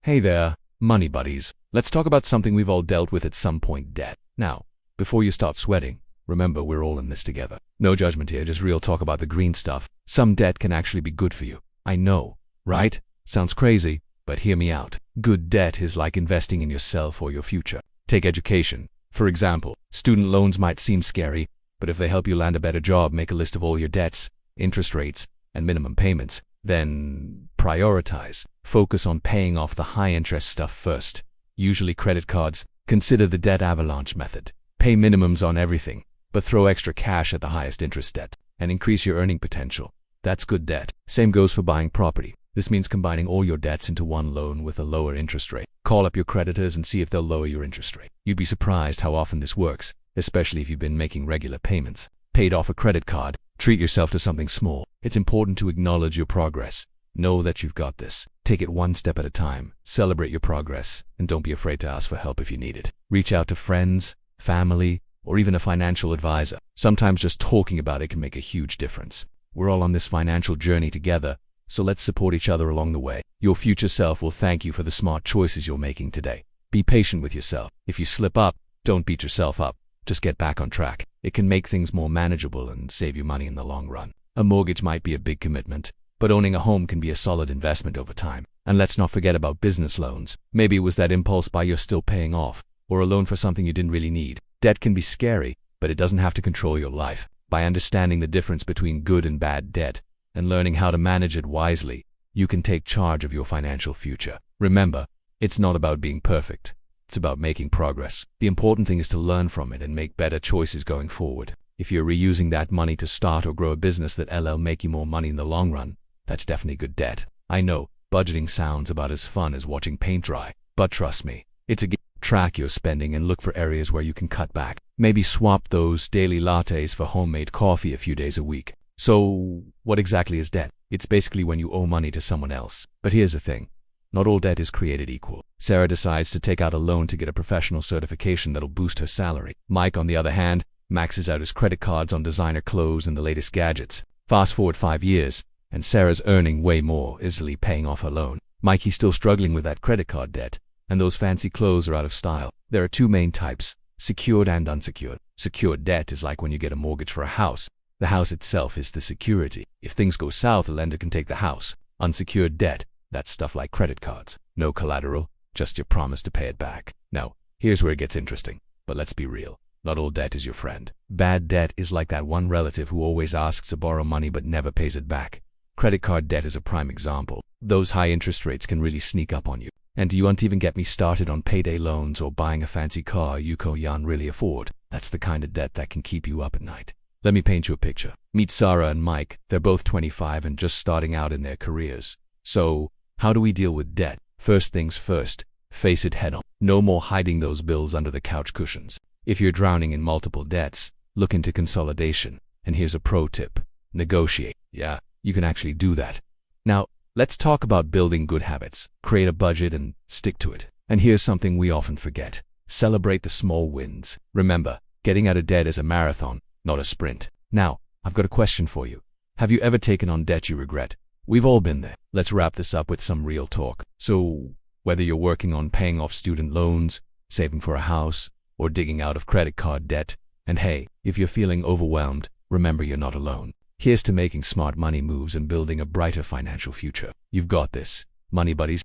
Hey there, money buddies. Let's talk about something we've all dealt with at some point, debt. Now, before you start sweating, remember we're all in this together. No judgment here, just real talk about the green stuff. Some debt can actually be good for you. I know, right? Sounds crazy, but hear me out. Good debt is like investing in yourself or your future. Take education. For example, student loans might seem scary, but if they help you land a better job, make a list of all your debts, interest rates, and minimum payments, then prioritize. Focus on paying off the high-interest stuff first. Usually credit cards. Consider the debt avalanche method. Pay minimums on everything, but throw extra cash at the highest interest debt and increase your earning potential. That's good debt. Same goes for buying property. This means combining all your debts into one loan with a lower interest rate. Call up your creditors and see if they'll lower your interest rate. You'd be surprised how often this works, especially if you've been making regular payments. Paid off a credit card. Treat yourself to something small. It's important to acknowledge your progress. Know that you've got this. Take it one step at a time. Celebrate your progress, and don't be afraid to ask for help if you need it. Reach out to friends, family, or even a financial advisor. Sometimes just talking about it can make a huge difference. We're all on this financial journey together, so let's support each other along the way. Your future self will thank you for the smart choices you're making today. Be patient with yourself. If you slip up, don't beat yourself up. Just get back on track. It can make things more manageable and save you money in the long run. A mortgage might be a big commitment, but owning a home can be a solid investment over time. And let's not forget about business loans. Maybe it was that impulse buy you're still paying off, or a loan for something you didn't really need. Debt can be scary, but it doesn't have to control your life. By understanding the difference between good and bad debt, and learning how to manage it wisely, you can take charge of your financial future. Remember, it's not about being perfect. It's about making progress. The important thing is to learn from it and make better choices going forward. If you're reusing that money to start or grow a business that'll make you more money in the long run, that's definitely good debt. I know, budgeting sounds about as fun as watching paint dry, but trust me, it's a game. Track your spending and look for areas where you can cut back. Maybe swap those daily lattes for homemade coffee a few days a week. So, what exactly is debt? It's basically when you owe money to someone else. But here's the thing. Not all debt is created equal. Sarah decides to take out a loan to get a professional certification that'll boost her salary. Mike, on the other hand, maxes out his credit cards on designer clothes and the latest gadgets. Fast forward 5 years, and Sarah's earning way more, easily paying off her loan. Mikey's still struggling with that credit card debt, and those fancy clothes are out of style. There are two main types, secured and unsecured. Secured debt is like when you get a mortgage for a house. The house itself is the security. If things go south, a lender can take the house. Unsecured debt, that's stuff like credit cards. No collateral, just your promise to pay it back. Now, here's where it gets interesting. But let's be real. Not all debt is your friend. Bad debt is like that one relative who always asks to borrow money but never pays it back. Credit card debt is a prime example. Those high interest rates can really sneak up on you. And you won't even get me started on payday loans or buying a fancy car you can't really afford. That's the kind of debt that can keep you up at night. Let me paint you a picture. Meet Sarah and Mike. They're both 25 and just starting out in their careers. So, how do we deal with debt? First things first, face it head on. No more hiding those bills under the couch cushions. If you're drowning in multiple debts, look into consolidation. And here's a pro tip. Negotiate. Yeah, you can actually do that. Now, let's talk about building good habits. Create a budget and stick to it. And here's something we often forget. Celebrate the small wins. Remember, getting out of debt is a marathon, not a sprint. Now, I've got a question for you. Have you ever taken on debt you regret? We've all been there. Let's wrap this up with some real talk. So, whether you're working on paying off student loans, saving for a house, or digging out of credit card debt, and hey, if you're feeling overwhelmed, remember you're not alone. Here's to making smart money moves and building a brighter financial future. You've got this, money buddies.